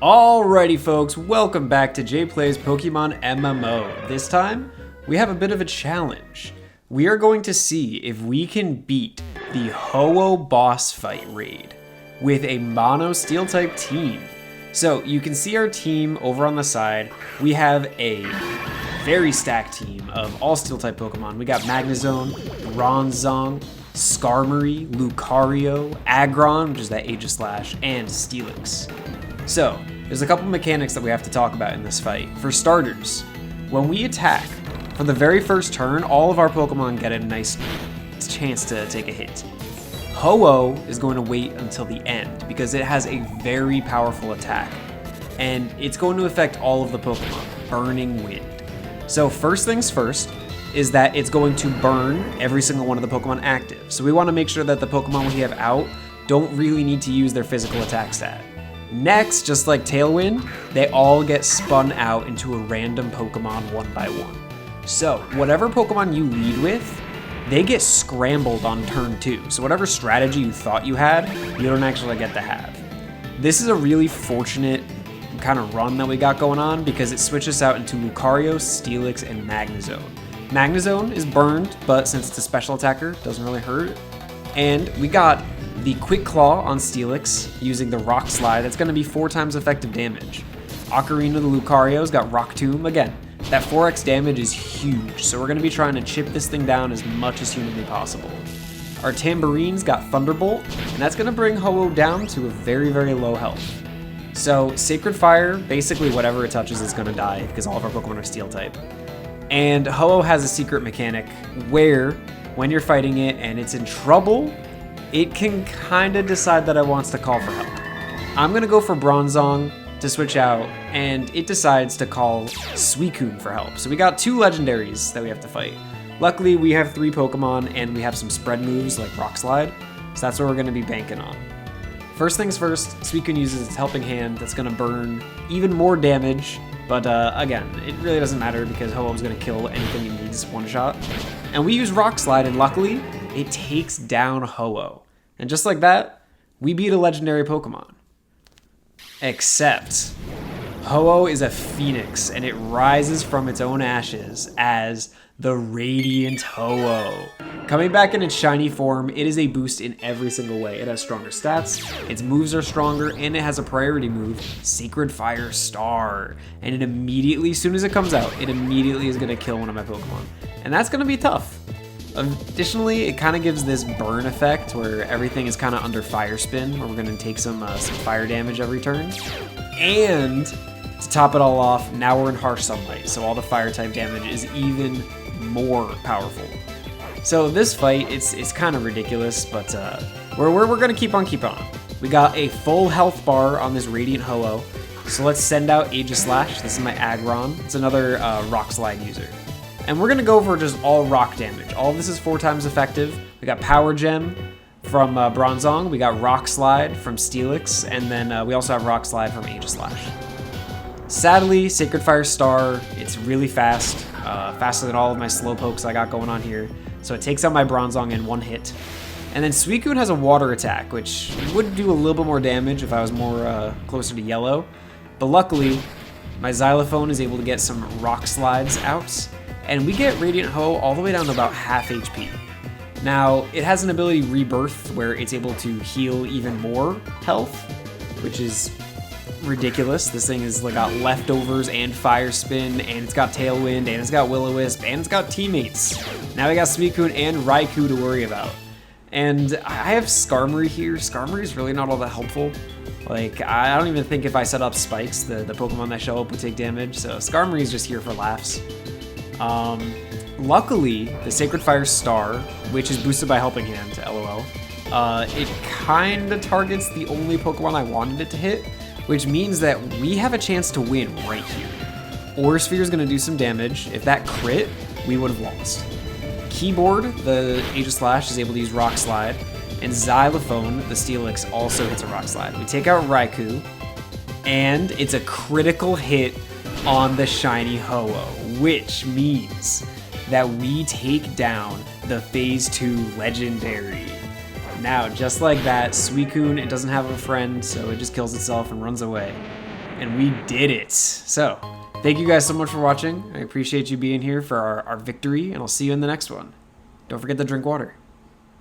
Alrighty folks, welcome back to JPlays Pokemon MMO. This time, we have a bit of a challenge. We are going to see if we can beat the Ho-Oh boss fight raid with a mono steel type team. So you can see our team over on the side. We have a very stacked team of all steel type Pokemon. We got Magnezone, Bronzong, Skarmory, Lucario, Aggron, which is that Aegislash, and Steelix. So, there's a couple mechanics that we have to talk about in this fight. For starters, when we attack, for the very first turn, all of our Pokemon get a nice chance to take a hit. Ho-Oh is going to wait until the end because it has a very powerful attack, and it's going to affect all of the Pokemon, Burning Wind. So first things first is that it's going to burn every single one of the Pokemon active. So we want to make sure that the Pokemon we have out don't really need to use their physical attack stat. Next, just like Tailwind, they all get spun out into a random Pokemon one by one. So whatever Pokemon you lead with, they get scrambled on turn 2. So whatever strategy you thought you had, you don't actually get to have. This is a really fortunate kind of run that we got going on because it switches out into Lucario, Steelix, and Magnezone. Magnezone is burned, but since it's a special attacker, it doesn't really hurt. And we got the Quick Claw on Steelix using the Rock Slide. That's going to be 4 times effective damage. Ocarina the Lucario's got Rock Tomb. Again, that 4x damage is huge, so we're going to be trying to chip this thing down as much as humanly possible. Our Tamborine's got Thunderbolt, and that's going to bring Ho-Oh down to a very, very low health. So Sacred Fire, basically whatever it touches is going to die because all of our Pokemon are Steel type. And Ho-Oh has a secret mechanic where when you're fighting it and it's in trouble, it can kind of decide that it wants to call for help. I'm going to go for Bronzong to switch out, and it decides to call Suicune for help. So we got 2 legendaries that we have to fight. Luckily, we have 3 Pokemon, and we have some spread moves like Rock Slide, so that's what we're going to be banking on. First things first, Suicune uses its Helping Hand that's going to burn even more damage, but again, it really doesn't matter because Ho-Oh's going to kill anything he needs one shot. And we use Rock Slide, and luckily, it takes down Ho-Oh. And just like that, we beat a legendary Pokemon. Except, Ho-Oh is a phoenix, and it rises from its own ashes as the Radiant Ho-Oh. Coming back in its shiny form, it is a boost in every single way. It has stronger stats, its moves are stronger, and it has a priority move, Sacred Fire Star. And it immediately, as soon as it comes out, it immediately is going to kill one of my Pokemon. And that's going to be tough. Additionally, it kind of gives this burn effect where everything is kind of under fire spin, where we're going to take some fire damage every turn. And to top it all off, now we're in harsh sunlight, so all the fire type damage is even more powerful. So this fight, it's kind of ridiculous, but we're going to keep on. We got a full health bar on this Radiant Ho-Oh, so let's send out Aegislash. This is my Aggron. It's another Rock Slide user. And we're going to go for just all rock damage. All of this is 4 times effective. We got Power Gem from Bronzong. We got Rock Slide from Steelix. And then we also have Rock Slide from Aegislash. Sadly, Sacred Fire Star, it's really fast. Faster than all of my Slowpokes I got going on here. So it takes out my Bronzong in 1 hit. And then Suicune has a water attack, which would do a little bit more damage if I was more closer to yellow. But luckily, my Xylophone is able to get some Rock Slides out. And we get Radiant Ho all the way down to about half HP. Now, it has an ability Rebirth where it's able to heal even more health, which is ridiculous. This thing has got leftovers and Fire Spin, and it's got Tailwind, and it's got Will-O-Wisp, and it's got teammates. Now we got Suicune and Raikou to worry about. And I have Skarmory here. Skarmory is really not all that helpful. Like, I don't even think if I set up Spikes, the Pokemon that show up would take damage, so Skarmory is just here for laughs. Luckily, the Sacred Fire Star, which is boosted by Helping Hand, LOL, it kind of targets the only Pokemon I wanted it to hit, which means that we have a chance to win right here. Aura Sphere is going to do some damage. If that crit, we would have lost. Keyboard, the Aegislash, is able to use Rock Slide, and Xylophone, the Steelix, also hits a Rock Slide. We take out Raikou, and it's a critical hit on the shiny Ho-Oh, which means that we take down the Phase 2 Legendary. Now, just like that, Suicune, it doesn't have a friend, so it just kills itself and runs away. and we did it. So, thank you guys so much for watching. I appreciate you being here for our victory, and I'll see you in the next one. Don't forget to drink water.